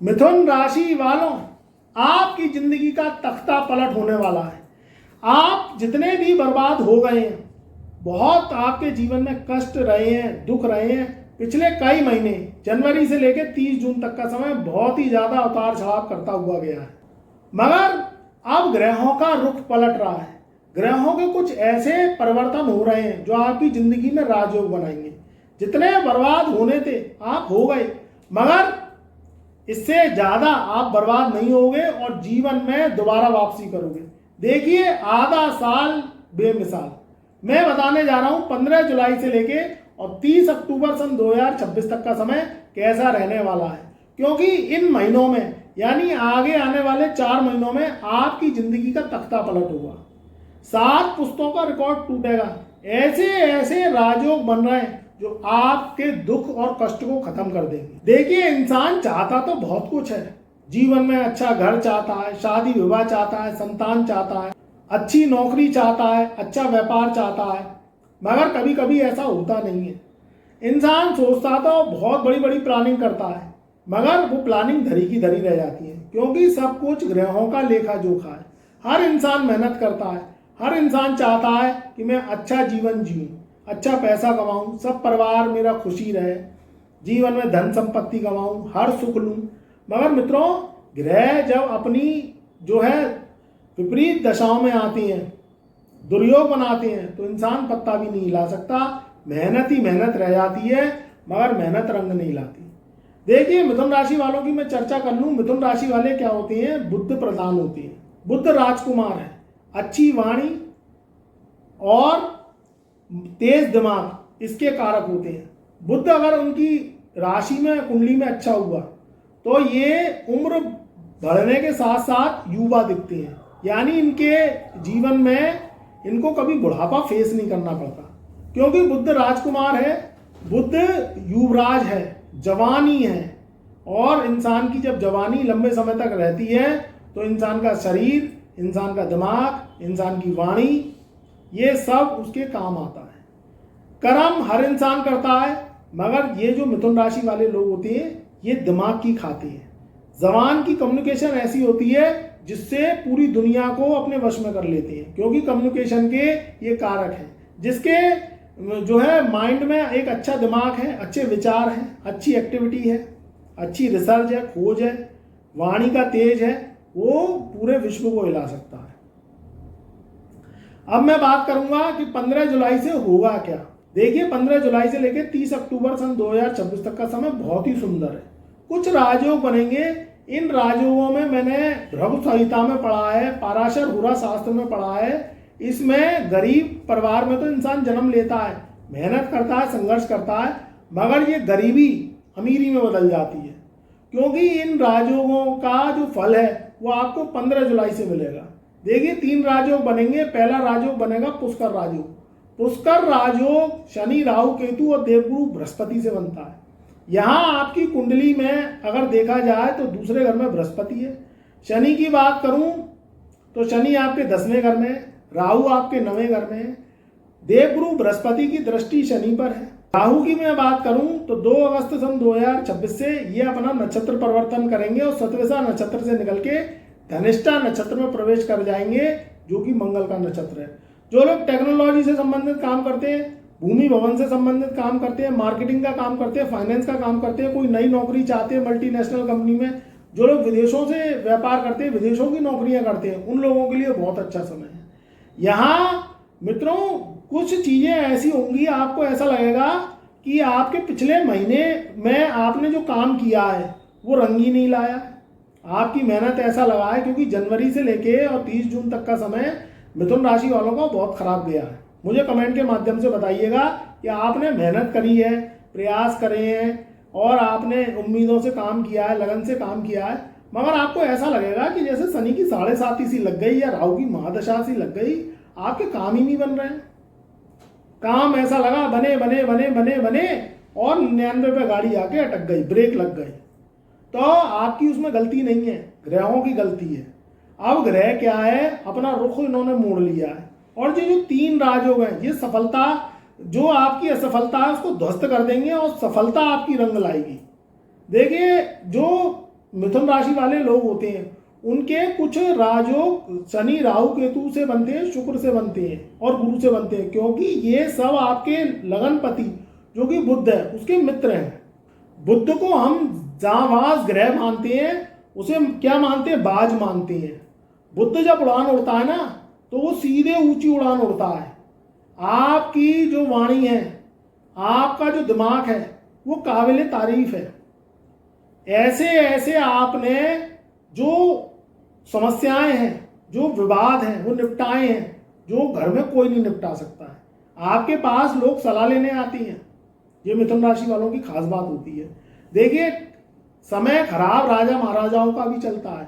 मिथुन राशि वालों, आपकी जिंदगी का तख्ता पलट होने वाला है। आप जितने भी बर्बाद हो गए हैं, बहुत आपके जीवन में कष्ट रहे हैं, दुख रहे हैं, पिछले कई महीने जनवरी से लेकर 30 जून तक का समय बहुत ही ज्यादा उतार चढ़ाव करता हुआ गया है। मगर अब ग्रहों का रुख पलट रहा है। ग्रहों के कुछ ऐसे परिवर्तन हो रहे हैं जो आपकी जिंदगी में राजयोग बनाएंगे। जितने बर्बाद होने थे आप हो गए, मगर इससे ज्यादा आप बर्बाद नहीं होगे और जीवन में दोबारा वापसी करोगे। देखिए, आधा साल बेमिसाल मैं बताने जा रहा हूं 15 जुलाई से लेके और 30 अक्टूबर सन 2026 तक का समय कैसा रहने वाला है। क्योंकि इन महीनों में यानी आगे आने वाले 4 महीनों में आपकी जिंदगी का तख्ता पलट होगा। 7 पुस्तकों का रिकॉर्ड टूटेगा। ऐसे ऐसे राजयोग बन रहे हैं जो आपके दुख और कष्ट को खत्म कर देंगे। देखिए, इंसान चाहता तो बहुत कुछ है जीवन में। अच्छा घर चाहता है, शादी विवाह चाहता है, संतान चाहता है, अच्छी नौकरी चाहता है, अच्छा व्यापार चाहता है, मगर कभी कभी ऐसा होता नहीं है। इंसान सोचता तो बहुत बड़ी बड़ी प्लानिंग करता है, मगर वो प्लानिंग धरी की धरी रह जाती है। क्योंकि सब कुछ ग्रहों का लेखा जोखा है। हर इंसान मेहनत करता है, हर इंसान चाहता है कि मैं अच्छा जीवन जीऊँ, अच्छा पैसा कमाऊं, सब परिवार मेरा खुशी रहे, जीवन में धन संपत्ति कमाऊं, हर सुख लूं। मगर मित्रों, ग्रह जब अपनी जो है विपरीत दशाओं में आती हैं, दुर्योग बनाते हैं, तो इंसान पत्ता भी नहीं हिला सकता। मेहनत ही मेहनत रह जाती है, मगर मेहनत रंग नहीं लाती। देखिए, मिथुन राशि वालों की मैं चर्चा कर लूं। मिथुन राशि वाले क्या होते हैं? बुद्ध प्रधान होते हैं। बुद्ध राजकुमार है, अच्छी वाणी और तेज दिमाग इसके कारक होते हैं। बुद्ध अगर उनकी राशि में कुंडली में अच्छा हुआ तो ये उम्र बढ़ने के साथ साथ युवा दिखते हैं। यानी इनके जीवन में इनको कभी बुढ़ापा फेस नहीं करना पड़ता, क्योंकि बुद्ध राजकुमार है, बुद्ध युवराज है, जवानी है। और इंसान की जब जवानी लंबे समय तक रहती है तो इंसान का शरीर, इंसान का दिमाग, इंसान की वाणी, ये सब उसके काम आता है। कर्म हर इंसान करता है, मगर ये जो मिथुन राशि वाले लोग होते हैं ये दिमाग की खाते हैं। जबान की कम्युनिकेशन ऐसी होती है जिससे पूरी दुनिया को अपने वश में कर लेते हैं। क्योंकि कम्युनिकेशन के ये कारक हैं, जिसके जो है माइंड में एक अच्छा दिमाग है, अच्छे विचार हैं, अच्छी एक्टिविटी है, अच्छी रिसर्च है, खोज है, वाणी का तेज है, वो पूरे विश्व को हिला सकता है। अब मैं बात करूंगा कि 15 जुलाई से होगा क्या। देखिए, 15 जुलाई से लेकर 30 अक्टूबर सन 2026 तक का समय बहुत ही सुंदर है। कुछ राजयोग बनेंगे। इन राजयोगों में मैंने भृगु संहिता में पढ़ा है, पाराशर हुरा शास्त्र में पढ़ा है। इसमें गरीब परिवार में तो इंसान जन्म लेता है, मेहनत करता है, संघर्ष करता है, मगर ये गरीबी अमीरी में बदल जाती है। क्योंकि इन राजयोगों का जो फल है वो आपको 15 जुलाई से मिलेगा। देखिए, 3 राजयोग बनेंगे। पहला राजयोग बनेगा पुष्कर राजयोग। पुष्कर राजयोग शनि, राहु, केतु और देवगुरु बृहस्पति से बनता है। यहाँ आपकी कुंडली में अगर देखा जाए तो दूसरे घर में बृहस्पति है। शनि की बात करूं तो शनि आपके 10वें घर में है, राहु आपके 9वें घर में है, देवगुरु बृहस्पति की दृष्टि शनि पर है। राहु की मैं बात करूं तो 2 अगस्त सन 2026 से ये अपना नक्षत्र परिवर्तन करेंगे और सतविसा नक्षत्र से निकल के धनिष्ठा नक्षत्र में प्रवेश कर जाएंगे, जो कि मंगल का नक्षत्र है। जो लोग टेक्नोलॉजी से संबंधित काम करते हैं, भूमि भवन से संबंधित काम करते हैं, मार्केटिंग का काम करते हैं, फाइनेंस का काम करते हैं, कोई नई नौकरी चाहते हैं मल्टीनेशनल कंपनी में, जो लोग विदेशों से व्यापार करते हैं, विदेशों की नौकरियां करते हैं, उन लोगों के लिए बहुत अच्छा समय है। यहाँ मित्रों, कुछ चीजें ऐसी होंगी, आपको ऐसा लगेगा कि आपके पिछले महीने में आपने जो काम किया है वो रंग ही नहीं लाया। आपकी मेहनत ऐसा लगा है, क्योंकि जनवरी से लेके और 30 जून तक का समय मिथुन राशि वालों का बहुत खराब गया है। मुझे कमेंट के माध्यम से बताइएगा कि आपने मेहनत करी है, प्रयास करे हैं और आपने उम्मीदों से काम किया है, लगन से काम किया है, मगर आपको ऐसा लगेगा कि जैसे शनि की 7.5 सी लग गई या राहु की महादशा सी लग गई, आपके काम ही नहीं बन रहे हैं। काम ऐसा लगा बने बने बने बने बने और 99 पे गाड़ी आके अटक गई, ब्रेक लग गई। तो आपकी उसमें गलती नहीं है, ग्रहों की गलती है। अब ग्रह क्या है, अपना रुख इन्होंने मोड़ लिया है। और ये जो 3 राजयोग हैं, ये सफलता, जो आपकी असफलता है उसको ध्वस्त कर देंगे और सफलता आपकी रंग लाएगी। देखिए, जो मिथुन राशि वाले लोग होते हैं उनके कुछ राजयोग शनि राहु केतु से बनते हैं, शुक्र से बनते हैं और गुरु से बनते हैं, क्योंकि ये सब आपके लगनपति जो कि बुध है उसके मित्र हैं। बुध को हम जांबाज ग्रह मानते हैं, उसे क्या मानते हैं, बाज मानते हैं। बुध जब उड़ान उड़ता है ना तो वो सीधे ऊंची उड़ान उड़ता है। आपकी जो वाणी है, आपका जो दिमाग है वो काबिल तारीफ है। ऐसे ऐसे आपने जो समस्याएं हैं, जो विवाद हैं वो निपटाए हैं, जो घर में कोई नहीं निपटा सकता है। आपके पास लोग सलाह लेने आते हैं, ये मिथुन राशि वालों की खास बात होती है। देखिए, समय खराब राजा महाराजाओं का भी चलता है,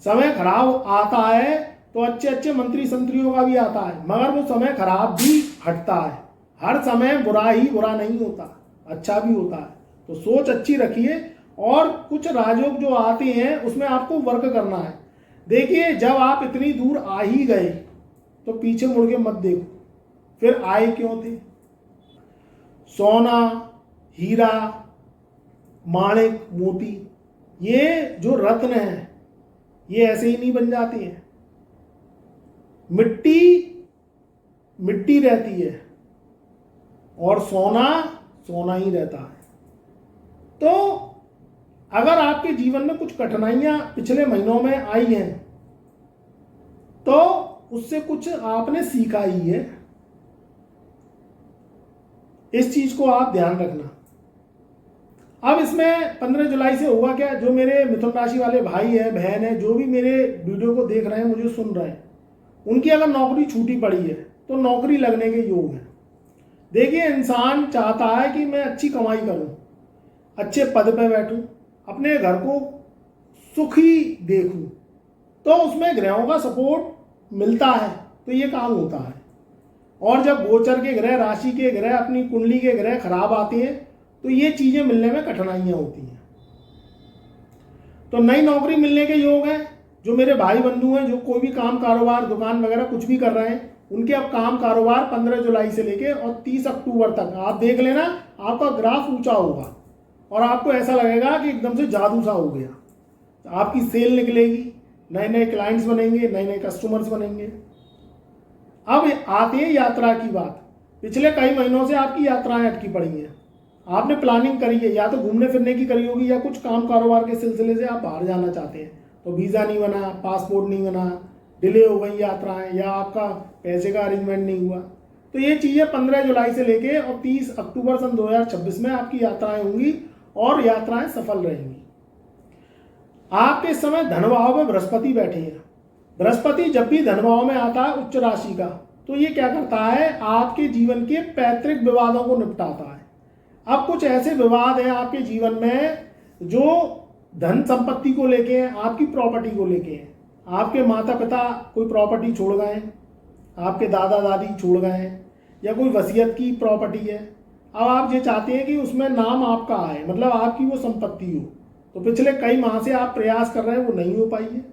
समय खराब आता है तो अच्छे अच्छे मंत्री संतरियों का भी आता है, मगर वो समय खराब भी हटता है। हर समय बुरा ही बुरा नहीं होता, अच्छा भी होता है। तो सोच अच्छी रखिए और कुछ राजयोग जो आते हैं उसमें आपको वर्क करना है। देखिए, जब आप इतनी दूर आ ही गए तो पीछे मुड़ के मत देखो, फिर आए क्यों थे। सोना, हीरा, माणिक, मोती, ये जो रत्न हैं ये ऐसे ही नहीं बन जाते हैं। मिट्टी मिट्टी रहती है और सोना सोना ही रहता है। तो अगर आपके जीवन में कुछ कठिनाइयां पिछले महीनों में आई हैं तो उससे कुछ आपने सीखा ही है, इस चीज को आप ध्यान रखना। अब इसमें 15 जुलाई से होगा क्या, जो मेरे मिथुन राशि वाले भाई हैं, बहन हैं, जो भी मेरे वीडियो को देख रहे हैं, मुझे सुन रहे हैं, उनकी अगर नौकरी छूटी पड़ी है तो नौकरी लगने के योग हैं। देखिए, इंसान चाहता है कि मैं अच्छी कमाई करूं, अच्छे पद पे बैठूं, अपने घर को सुखी देखूं, तो उसमें ग्रहों का सपोर्ट मिलता है तो ये काम होता है। और जब गोचर के ग्रह, राशि के ग्रह, अपनी कुंडली के ग्रह खराब आते हैं तो ये चीजें मिलने में कठिनाइयां होती हैं। तो नई नौकरी मिलने के योग हैं। जो मेरे भाई बंधु हैं, जो कोई भी काम कारोबार, दुकान वगैरह कुछ भी कर रहे हैं, उनके अब काम कारोबार 15 जुलाई से लेके और 30 अक्टूबर तक आप देख लेना, आपका ग्राफ ऊंचा होगा और आपको ऐसा लगेगा कि एकदम से जादू सा हो गया। तो आपकी सेल निकलेगी, नए नए क्लाइंट्स बनेंगे, नए नए कस्टमर्स बनेंगे। अब आती है यात्रा की बात। पिछले कई महीनों से आपकी यात्राएं अटकी पड़ी हैं, आपने प्लानिंग करी है, या तो घूमने फिरने की करी होगी या कुछ काम कारोबार के सिलसिले से आप बाहर जाना चाहते हैं, तो वीज़ा नहीं बना, पासपोर्ट नहीं बना, डिले हो गई यात्राएं, या आपका पैसे का अरेंजमेंट नहीं हुआ। तो ये चीज़ें 15 जुलाई से लेके और 30 अक्टूबर सन 2026 में आपकी यात्राएं होंगी और यात्राएं सफल रहेंगी। आपके इस समय धन भाव में बृहस्पति बैठे हैं। बृहस्पति जब भी धन भाव में आता है उच्च राशि का, तो ये क्या करता है, आपके जीवन के पैतृक विवादों को निपटाता है। अब कुछ ऐसे विवाद हैं आपके जीवन में जो धन संपत्ति को लेके हैं, आपकी प्रॉपर्टी को लेके हैं। आपके माता पिता कोई प्रॉपर्टी छोड़ गए हैं, आपके दादा दादी छोड़ गए हैं, या कोई वसीयत की प्रॉपर्टी है। अब आप ये चाहते हैं कि उसमें नाम आपका आए, मतलब आपकी वो संपत्ति हो। तो पिछले कई माह से आप प्रयास कर रहे हैं, वो नहीं हो पाई है।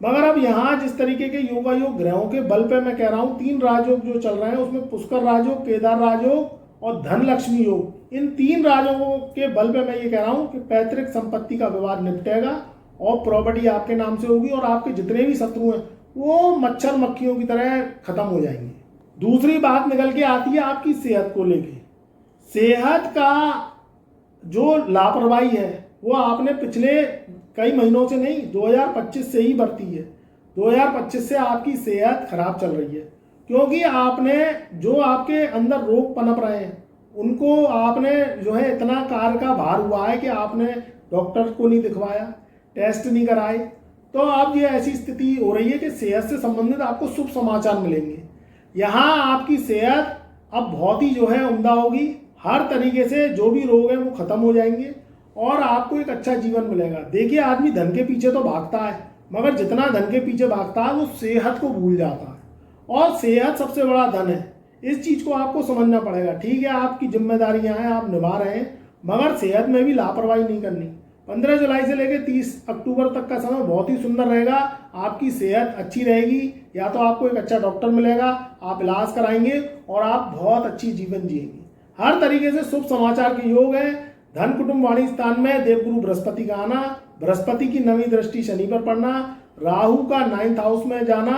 मगर अब यहाँ जिस तरीके के योगायोग ग्रहों के बल पे मैं कह रहा हूँ, 3 राजयोग जो चल रहे हैं उसमें पुष्कर राजयोग, केदार राजयोग और धन लक्ष्मी योग, इन 3 राजयोगों के बल पे मैं ये कह रहा हूँ कि पैतृक संपत्ति का विवाद निपटेगा और प्रॉपर्टी आपके नाम से होगी और आपके जितने भी शत्रु हैं वो मच्छर मक्खियों की तरह खत्म हो जाएंगे। दूसरी बात निकल के आती है आपकी सेहत को लेके। सेहत का जो लापरवाही है वो आपने पिछले कई महीनों से नहीं, 2025 से ही बरती है। 2025 से आपकी सेहत खराब चल रही है, क्योंकि आपने जो आपके अंदर रोग पनप रहे हैं उनको आपने जो है इतना कार्य का भार हुआ है कि आपने डॉक्टर को नहीं दिखवाया, टेस्ट नहीं कराए। तो अब ये ऐसी स्थिति हो रही है कि सेहत से संबंधित आपको शुभ समाचार मिलेंगे। यहाँ आपकी सेहत अब बहुत ही जो है उम्दा होगी, हर तरीके से जो भी रोग हैं वो खत्म हो जाएंगे और आपको एक अच्छा जीवन मिलेगा। देखिए, आदमी धन के पीछे तो भागता है, मगर जितना धन के पीछे भागता है वो सेहत को भूल जाता है, और सेहत सबसे बड़ा धन है। इस चीज़ को आपको समझना पड़ेगा। ठीक है, आपकी जिम्मेदारियां हैं, आप निभा रहे हैं, मगर सेहत में भी लापरवाही नहीं करनी। 15 जुलाई से लेकर 30 अक्टूबर तक का समय बहुत ही सुंदर रहेगा। आपकी सेहत अच्छी रहेगी, या तो आपको एक अच्छा डॉक्टर मिलेगा, आप इलाज कराएंगे और आप बहुत अच्छी जीवन जिएंगे। हर तरीके से शुभ समाचार के योग हैं। धन कुटुंब वाणी स्थान में देवगुरु बृहस्पति का आना बृहस्पति की 9वीं दृष्टि शनि पर पड़ना, राहु का 9th हाउस में जाना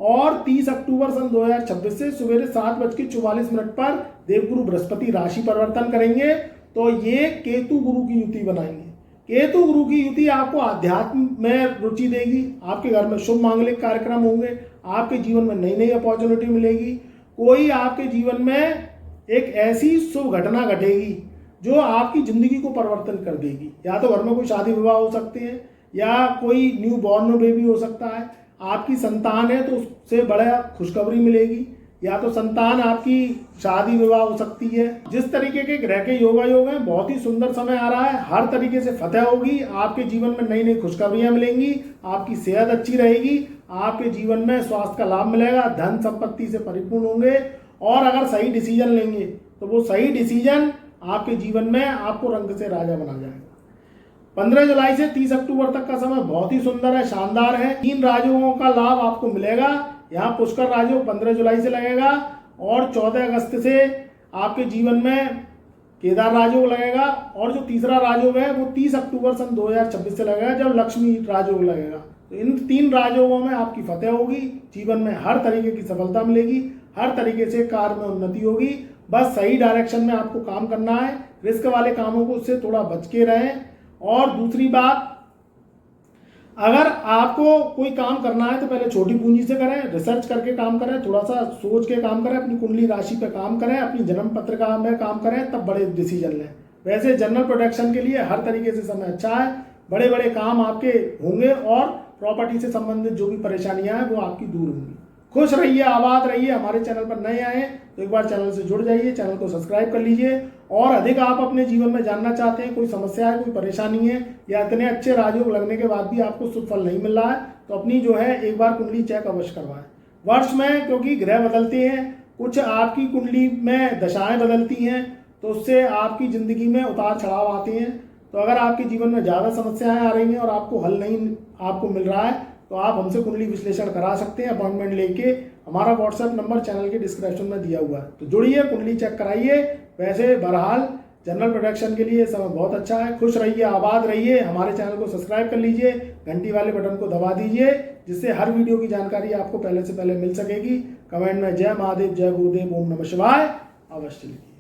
और 30 अक्टूबर सन 2026 से सवेरे 7:44 पर देवगुरु बृहस्पति राशि परिवर्तन करेंगे। तो ये केतु गुरु की युति बनाएंगे। केतु गुरु की युति आपको आध्यात्म में रुचि देगी, आपके घर में शुभ मांगलिक कार्यक्रम होंगे, आपके जीवन में नई नई अपॉर्चुनिटी मिलेगी, कोई आपके जीवन में एक ऐसी शुभ घटना घटेगी जो आपकी जिंदगी को परिवर्तन कर देगी। या तो घर में कोई शादी विवाह हो सकते हैं, या कोई न्यू बॉर्न बेबी हो सकता है, आपकी संतान है तो उससे बड़ा खुशखबरी मिलेगी, या तो संतान आपकी शादी विवाह हो सकती है। जिस तरीके के ग्रह के योग हैं, बहुत ही सुंदर समय आ रहा है, हर तरीके से फतेह होगी, आपके जीवन में नई नई खुशखबरियां मिलेंगी, आपकी सेहत अच्छी रहेगी, आपके जीवन में स्वास्थ्य का लाभ मिलेगा, धन संपत्ति से परिपूर्ण होंगे, और अगर सही डिसीजन लेंगे तो वो सही डिसीजन आपके जीवन में आपको रंग से राजा बना जाएगा। 15 जुलाई से 30 अक्टूबर तक का समय बहुत ही सुंदर है, शानदार है। 3 राजयोगों का लाभ आपको मिलेगा। यहाँ पुष्कर राजयोग 15 जुलाई से लगेगा और 14 अगस्त से आपके जीवन में केदार राजयोग लगेगा, और जो तीसरा राजयोग है वो 30 अक्टूबर सन 2026 से लगेगा, जब लक्ष्मी राजयोग लगेगा। तो इन 3 राजयोगों में आपकी फतेह होगी, जीवन में हर तरीके की सफलता मिलेगी, हर तरीके से कार्य में उन्नति होगी। बस सही डायरेक्शन में आपको काम करना है, रिस्क वाले कामों को उससे थोड़ा बच के रहें। और दूसरी बात, अगर आपको कोई काम करना है तो पहले छोटी पूंजी से करें, रिसर्च करके काम करें, थोड़ा सा सोच के काम करें, अपनी कुंडली राशि पे काम करें, अपनी जन्म पत्रिका में काम करें, तब बड़े डिसीजन लें। वैसे जनरल प्रोटेक्शन के लिए हर तरीके से समय अच्छा है, बड़े बड़े काम आपके होंगे और प्रॉपर्टी से संबंधित जो भी परेशानियां हैं वो आपकी दूर होंगी। खुश रहिए, आबाद रहिए। हमारे चैनल पर नए आए तो एक बार चैनल से जुड़ जाइए, चैनल को सब्सक्राइब कर लीजिए। और अधिक आप अपने जीवन में जानना चाहते हैं, कोई समस्या है, कोई परेशानी है, या इतने अच्छे राजयोग लगने के बाद भी आपको शुभ फल नहीं मिल रहा है, तो अपनी जो है एक बार कुंडली चेक अवश्य करवाएं। वर्ष में क्योंकि ग्रह बदलते हैं, कुछ आपकी कुंडली में दशाएं बदलती हैं, तो उससे आपकी जिंदगी में उतार चढ़ाव आते हैं। तो अगर आपके जीवन में ज़्यादा समस्याएं आ रही हैं और आपको हल नहीं आपको मिल रहा है, तो आप हमसे कुंडली विश्लेषण करा सकते हैं अपॉइंटमेंट लेके। हमारा व्हाट्सएप नंबर चैनल के डिस्क्रिप्शन में दिया हुआ है, तो जुड़िए, कुंडली चेक कराइए। वैसे बहरहाल जनरल प्रोटेक्शन के लिए समय बहुत अच्छा है। खुश रहिए, आबाद रहिए। हमारे चैनल को सब्सक्राइब कर लीजिए, घंटी वाले बटन को दबा दीजिए, जिससे हर वीडियो की जानकारी आपको पहले से पहले मिल सकेगी। कमेंट में जय महादेव, जय गुरुदेव, ओम नमः शिवाय अवश्य लिखिए।